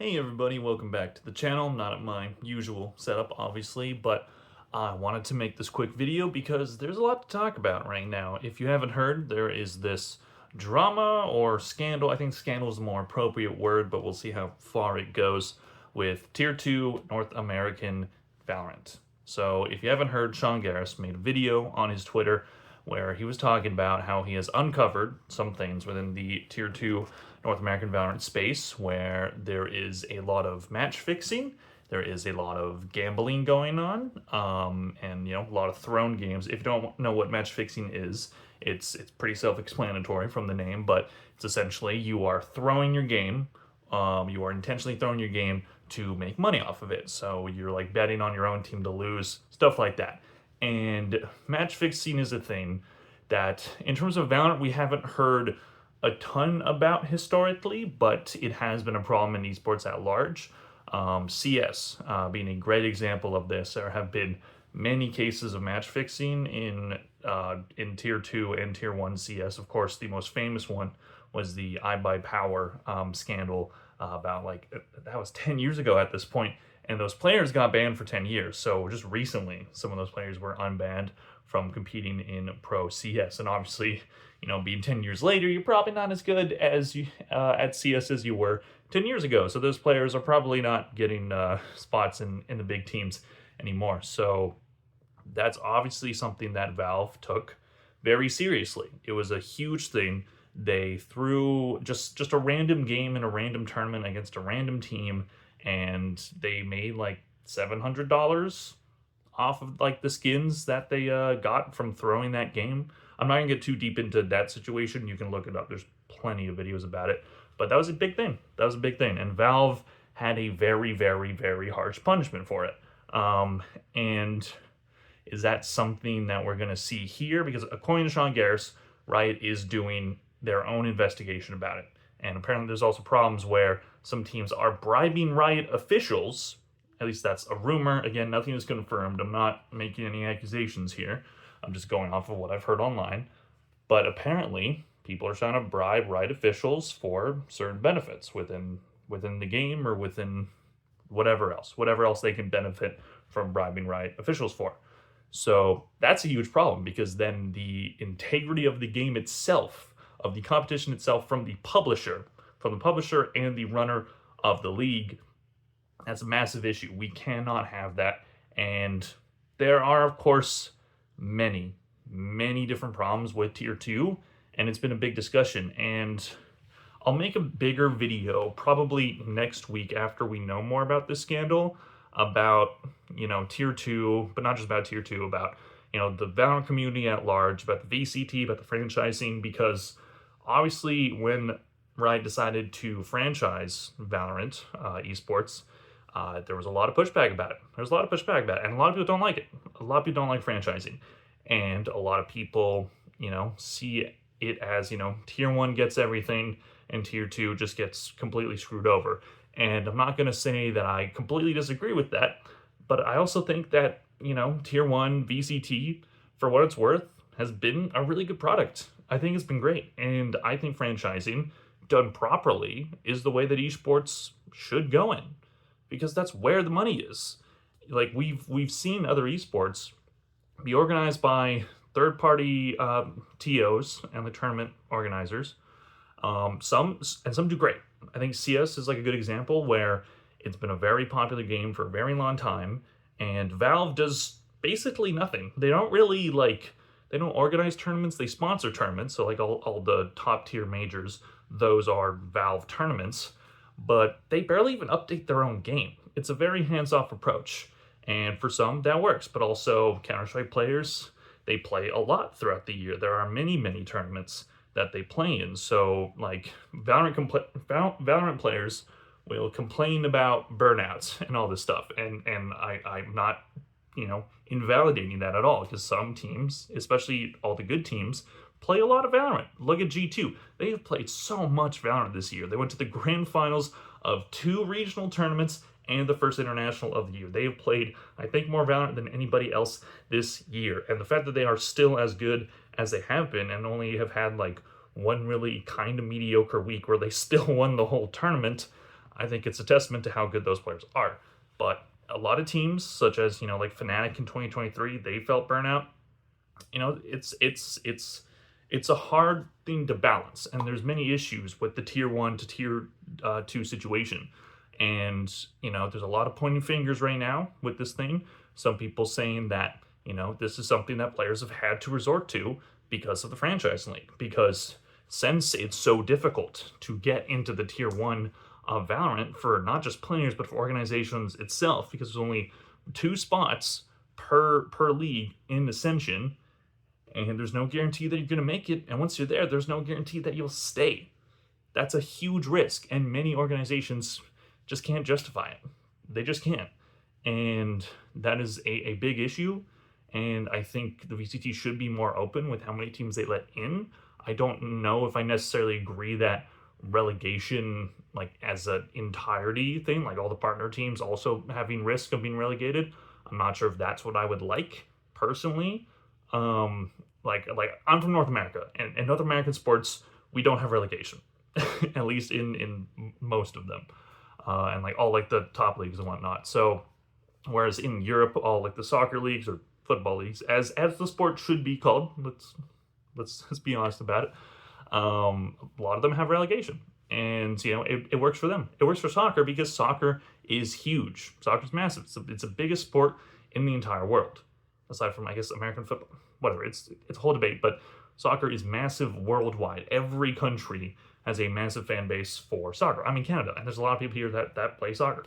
Hey everybody, welcome back to the channel. Not at my usual setup, obviously, but I wanted to make this quick video because there's a lot to talk about right now. If you haven't heard, there is this drama or scandal. I think scandal is a more appropriate word, but we'll see how far it goes with Tier 2 North American Valorant. So if you haven't heard, Sean Garris made a video on his Twitter where he was talking about how he has uncovered some things within the Tier 2 North American Valorant space where there is a lot of match fixing, there is a lot of gambling going on, and a lot of thrown games. If you don't know what match fixing is, it's pretty self-explanatory from the name, but it's essentially you are throwing your game, you are intentionally throwing your game to make money off of it. So you're like betting on your own team to lose, stuff like that. And match fixing is a thing that, in terms of Valorant, we haven't heard a ton about historically, but it has been a problem in esports at large. CS being a great example of this. There have been many cases of match fixing in Tier 2 and Tier 1 CS. Of course, the most famous one was the iBuyPower scandal about that was 10 years ago at this point, and those players got banned for 10 years. So just recently, some of those players were unbanned from competing in pro CS, and obviously, being 10 years later, you're probably not as good as you at CS as you were 10 years ago. So those players are probably not getting spots in the big teams anymore. So that's obviously something that Valve took very seriously. It was a huge thing. They threw just a random game in a random tournament against a random team, and they made like $700 off of like the skins that they got from throwing that game. I'm not gonna get too deep into that situation. You can look it up. There's plenty of videos about it. But that was a big thing. That was a big thing. And Valve had a very, very, very harsh punishment for it. And is that something that we're gonna see here? Because according to Sean Garris, Riot is doing their own investigation about it. And apparently there's also problems where some teams are bribing Riot officials. At least that's a rumor. Again, nothing is confirmed. I'm not making any accusations here. I'm just going off of what I've heard online. But apparently, people are trying to bribe Riot officials for certain benefits within the game or within whatever else they can benefit from bribing Riot officials for. So that's a huge problem, because then the integrity of the game itself, of the competition itself, from the publisher and the runner of the league, that's a massive issue. We cannot have that. And there are, of course, many, many different problems with Tier 2, and it's been a big discussion. And I'll make a bigger video probably next week after we know more about this scandal, about, Tier 2, but not just about Tier 2, about, the Valorant community at large, about the VCT, about the franchising, because obviously when Riot decided to franchise Valorant Esports, there was a lot of pushback about it. There's a lot of pushback about it, and a lot of people don't like it. A lot of people don't like franchising, and a lot of people, see it as, Tier 1 gets everything, and Tier 2 just gets completely screwed over. And I'm not going to say that I completely disagree with that, but I also think that, Tier 1 VCT, for what it's worth, has been a really good product. I think it's been great, and I think franchising, done properly, is the way that esports should go in, because that's where the money is. Like, we've seen other esports be organized by third-party TOs and the tournament organizers. Some do great. I think CS is like a good example where it's been a very popular game for a very long time, and Valve does basically nothing. They don't really they don't organize tournaments, they sponsor tournaments. So like all the top tier majors, those are Valve tournaments, but they barely even update their own game. It's a very hands-off approach. And for some, that works, but also Counter-Strike players, they play a lot throughout the year. There are many, many tournaments that they play in. So like Valorant players will complain about burnouts and all this stuff. And I'm not, invalidating that at all, because some teams, especially all the good teams, play a lot of Valorant. Look at G2. They have played so much Valorant this year. They went to the grand finals of 2 regional tournaments and the first international of the year. They have played, I think, more Valorant than anybody else this year. And the fact that they are still as good as they have been, and only have had like one really kind of mediocre week where they still won the whole tournament, I think it's a testament to how good those players are. But a lot of teams, such as like Fnatic in 2023, they felt burnout. It's a hard thing to balance, and there's many issues with the tier 1 to tier 2 situation. And there's a lot of pointing fingers right now with this thing. Some people saying that this is something that players have had to resort to because of the franchise league, because since it's so difficult to get into the tier 1 of Valorant for not just players but for organizations itself, because there's only 2 spots per league in Ascension, and there's no guarantee that you're going to make it, and once you're there, there's no guarantee that you'll stay. That's a huge risk, and many organizations just can't justify it. They just can't. And that is a big issue, and I think the VCT should be more open with how many teams they let in. I don't know if I necessarily agree that relegation, like as an entirety thing, like all the partner teams also having risk of being relegated, I'm not sure if that's what I would like personally. Like I'm from North America, and in North American sports, we don't have relegation, at least in most of them, and like all like the top leagues and whatnot. So, whereas in Europe, all like the soccer leagues or football leagues, as the sport should be called, let's be honest about it, a lot of them have relegation, and it works for them. It works for soccer because soccer is huge. Soccer's massive. It's the biggest sport in the entire world, aside from I guess American football. Whatever, it's a whole debate, but soccer is massive worldwide. Every country has a massive fan base for soccer. I'm in Canada, and there's a lot of people here that play soccer.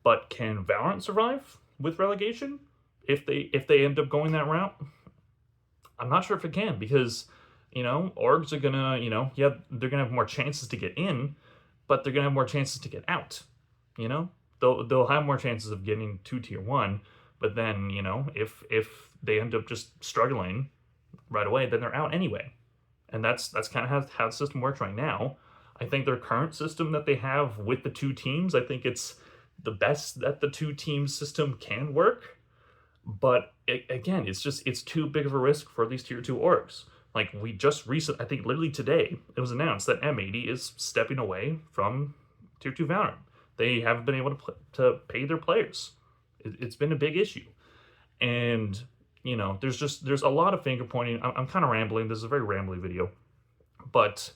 But can Valorant survive with relegation if they end up going that route? I'm not sure if it can, because orgs are gonna they're gonna have more chances to get in, but they're gonna have more chances to get out. They'll have more chances of getting to tier 1, but then if they end up just struggling right away, then they're out anyway. And that's kind of how the system works right now. I think their current system that they have with the 2 teams, I think it's the best that the 2 teams system can work. But again, it's too big of a risk for these tier 2 orgs. Like we just recently, I think literally today, it was announced that M80 is stepping away from tier 2 Valorant. They haven't been able to pay their players. It's been a big issue. And there's a lot of finger pointing. I'm kind of rambling. This is a very rambly video, but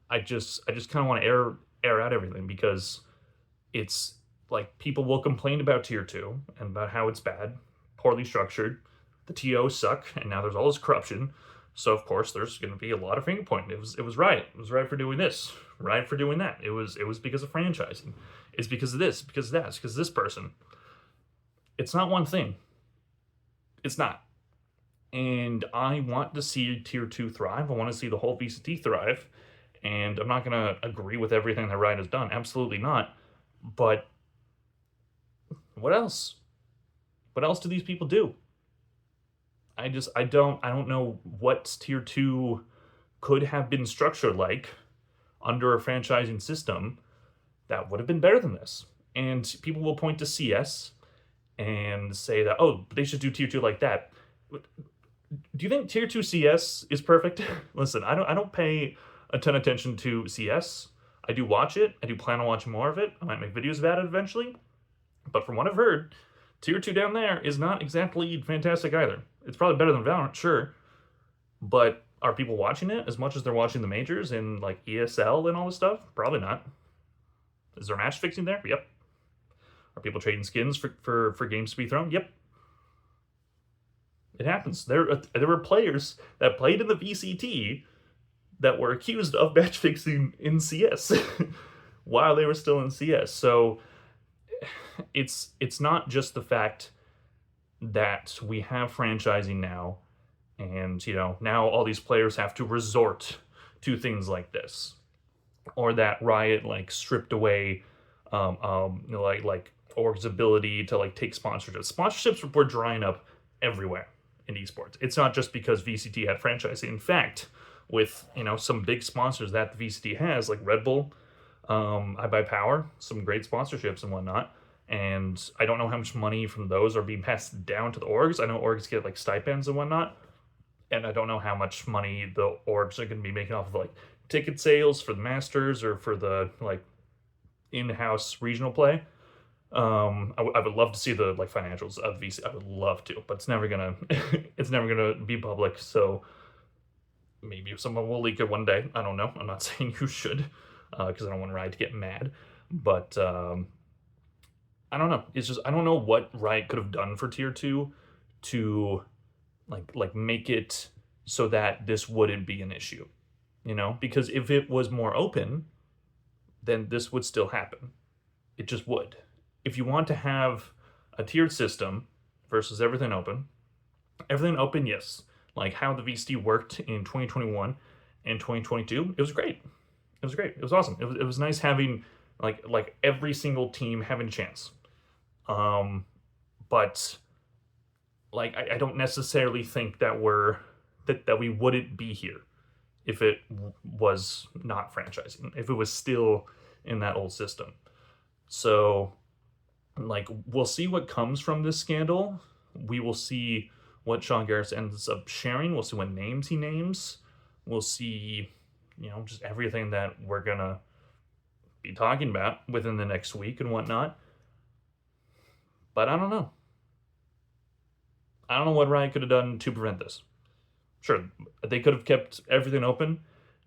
I just kind of want to air out everything, because it's like people will complain about tier 2 and about how it's bad, poorly structured. The TOs suck, and now there's all this corruption. So of course there's going to be a lot of finger pointing. It was right. It was right for doing this, right for doing that. It was because of franchising. It's because of this, because of that, it's because of this person. It's not one thing. It's not. And I want to see tier 2 thrive. I want to see the whole VCT thrive. And I'm not going to agree with everything that Riot has done. Absolutely not. But what else? What else do these people do? I don't know what tier 2 could have been structured like under a franchising system that would have been better than this. And people will point to CS and say that, oh, they should do tier 2 like that. Do you think tier 2 CS is perfect? Listen, I don't pay a ton of attention to CS. I do watch it. I do plan on watching more of it. I might make videos about it eventually. But from what I've heard, tier 2 down there is not exactly fantastic either. It's probably better than Valorant, sure. But are people watching it as much as they're watching the majors and like ESL and all this stuff? Probably not. Is there match fixing there? Yep. Are people trading skins for games to be thrown? Yep. It happens. There were players that played in the VCT that were accused of match fixing in CS while they were still in CS. So it's not just the fact that we have franchising now, and now all these players have to resort to things like this, or that Riot like stripped away like org's ability to like take sponsorships. Sponsorships were drying up everywhere in esports. It's not just because VCT had franchising. In fact, with some big sponsors that the VCT has, like Red Bull, I Buy Power, some great sponsorships and whatnot. And I don't know how much money from those are being passed down to the orgs. I know orgs get like stipends and whatnot, and I don't know how much money the orgs are going to be making off of like ticket sales for the Masters or for the like in-house regional play. I would love to see the like financials of VC. I would love to, but it's never gonna it's never gonna be public. So maybe someone will leak it one day. I don't know. I'm not saying you should, because I don't want Riot to get mad. But I don't know. It's just I don't know what Riot could have done for tier 2 to like make it so that this wouldn't be an issue. You know, because if it was more open, then this would still happen. It just would. If you want to have a tiered system versus everything open, yes. Like how the VCT worked in 2021 and 2022, it was great. It was great. It was awesome. It was nice having like every single team having a chance. But like I don't necessarily think that we wouldn't be here if it was not franchising, if it was still in that old system. So like we'll see what comes from this scandal. We will see what Sean Garrett ends up sharing. We'll see what names he names. We'll see, just everything that we're gonna be talking about within the next week and whatnot. But I don't know. I don't know what Riot could have done to prevent this. Sure, they could have kept everything open,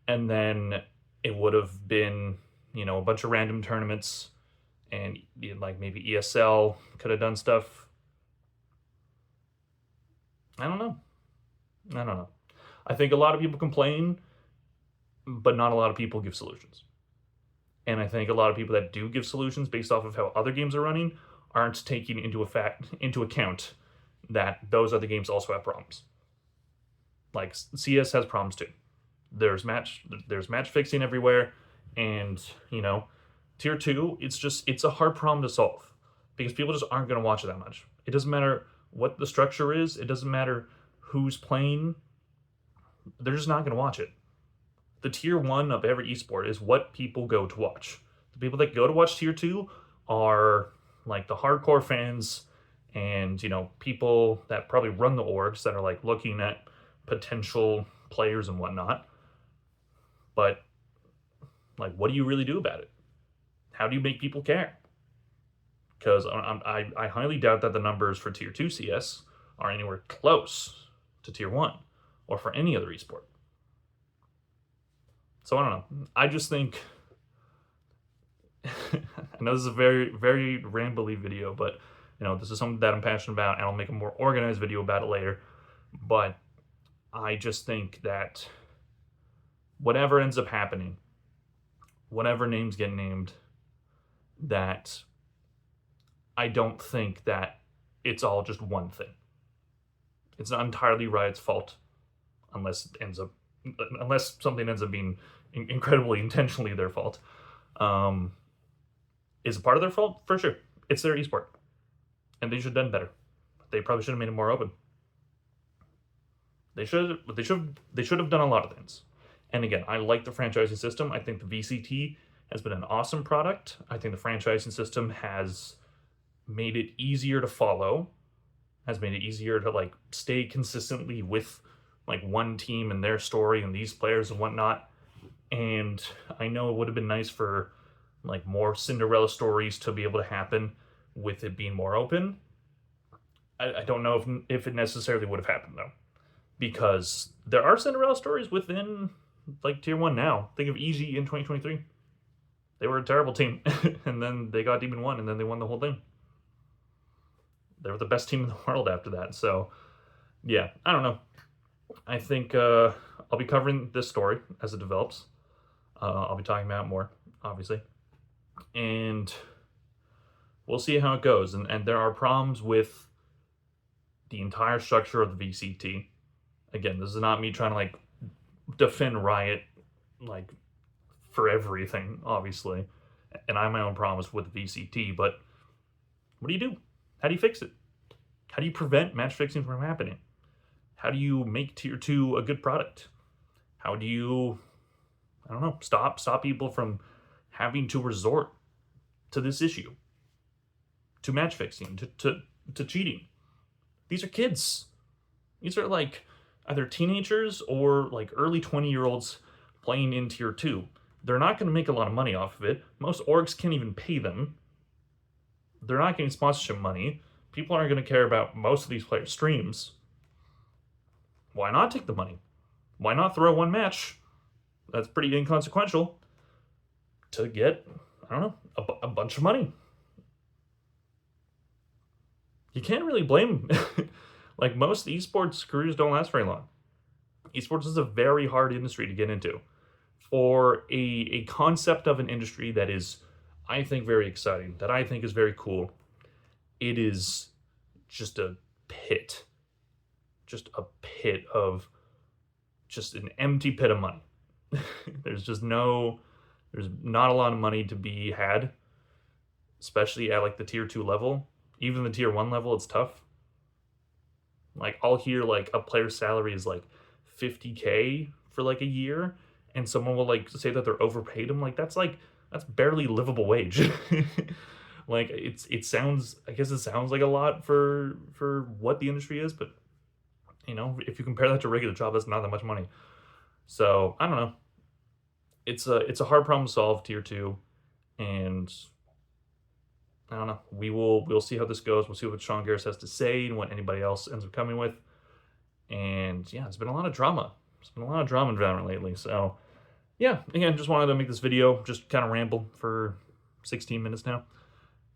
and then it would have been, a bunch of random tournaments, and like maybe ESL could have done stuff. I don't know. I think a lot of people complain, but not a lot of people give solutions. And I think a lot of people that do give solutions based off of how other games are running aren't taking into account that those other games also have problems. Like CS has problems too. There's match fixing everywhere, and tier 2, it's a hard problem to solve because people just aren't going to watch it that much. It doesn't matter what the structure is. It doesn't matter who's playing. They're just not going to watch it. The tier 1 of every esport is what people go to watch. The people that go to watch tier 2 are like the hardcore fans and, people that probably run the orgs that are like looking at potential players and whatnot. But like, what do you really do about it? How do you make people care? Because I highly doubt that the numbers for tier 2 CS are anywhere close to tier 1 or for any other esport. So I don't know. I just think I know this is a very, very rambly video, but this is something that I'm passionate about, and I'll make a more organized video about it later. But I just think that whatever ends up happening, whatever names get named, that I don't think that it's all just one thing. It's not entirely Riot's fault, unless something ends up being incredibly intentionally their fault. Is it part of their fault? For sure. It's their esport, and they should have done better. They probably should have made it more open. They should have done a lot of things. And again, I like the franchising system. I think the VCT has been an awesome product. I think the franchising system has made it easier to follow, has made it easier to like stay consistently with like one team and their story and these players and whatnot. And I know it would have been nice for like more Cinderella stories to be able to happen with it being more open. I don't know if it necessarily would have happened though, because there are Cinderella stories within like tier 1 now. Think of EG in 2023. They were a terrible team and then they got Demon 1 and then they won the whole thing. They were the best team in the world after that. So yeah, I don't know. I think I'll be covering this story as it develops. I'll be talking about it more, obviously. And we'll see how it goes. And there are problems with the entire structure of the VCT. Again, this is not me trying to like defend Riot like for everything, obviously. And I have my own problems with the VCT, but what do you do? How do you fix it? How do you prevent match fixing from happening? How do you make tier 2 a good product? How do you, I don't know, stop people from having to resort to this issue, to match fixing, to cheating? These are kids. These are like either teenagers or like early 20-year-olds playing in tier 2. They're not going to make a lot of money off of it. Most orgs can't even pay them. They're not getting sponsorship money. People aren't going to care about most of these players' streams. Why not take the money? Why not throw one match that's pretty inconsequential to get, I don't know, a bunch of money? You can't really blame them. Like, most esports careers don't last very long. Esports is a very hard industry to get into. For a concept of an industry that is, I think, very exciting, that I think is very cool, it is just a pit. Just a pit of, just an empty pit of money. There's not a lot of money to be had, especially at like the tier 2 level. Even the tier 1 level, it's tough. Like, I'll hear like a player's salary is like 50K for like a year, and someone will like say that they're overpaid. I'm like, that's barely livable wage. Like, it sounds, I guess it sounds like a lot for what the industry is, but you know, if you compare that to a regular job, that's not that much money. So I don't know. It's a hard problem to solve, tier 2, and I don't know. We'll see how this goes. We'll see what Sean Garris has to say and what anybody else ends up coming with. And yeah, it's been a lot of drama. There's been a lot of drama in Valorant lately. So yeah, again, just wanted to make this video, just kind of ramble for 16 minutes now.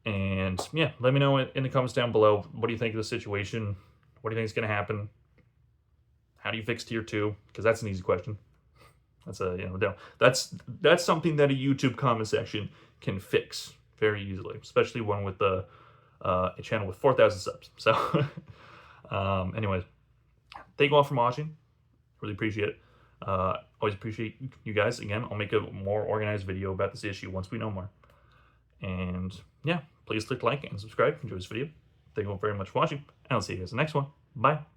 And yeah, let me know in the comments down below, what do you think of the situation? What do you think is going to happen? How do you fix tier 2? Because that's an easy question. That's that's something that a YouTube comment section can fix very easily, especially one with a channel with 4,000 subs. So anyways, thank you all for watching. Really appreciate it. Always appreciate you guys. Again, I'll make a more organized video about this issue once we know more. And yeah, please click like and subscribe if you enjoyed this video. Thank you all very much for watching, and I'll see you guys in the next one. Bye.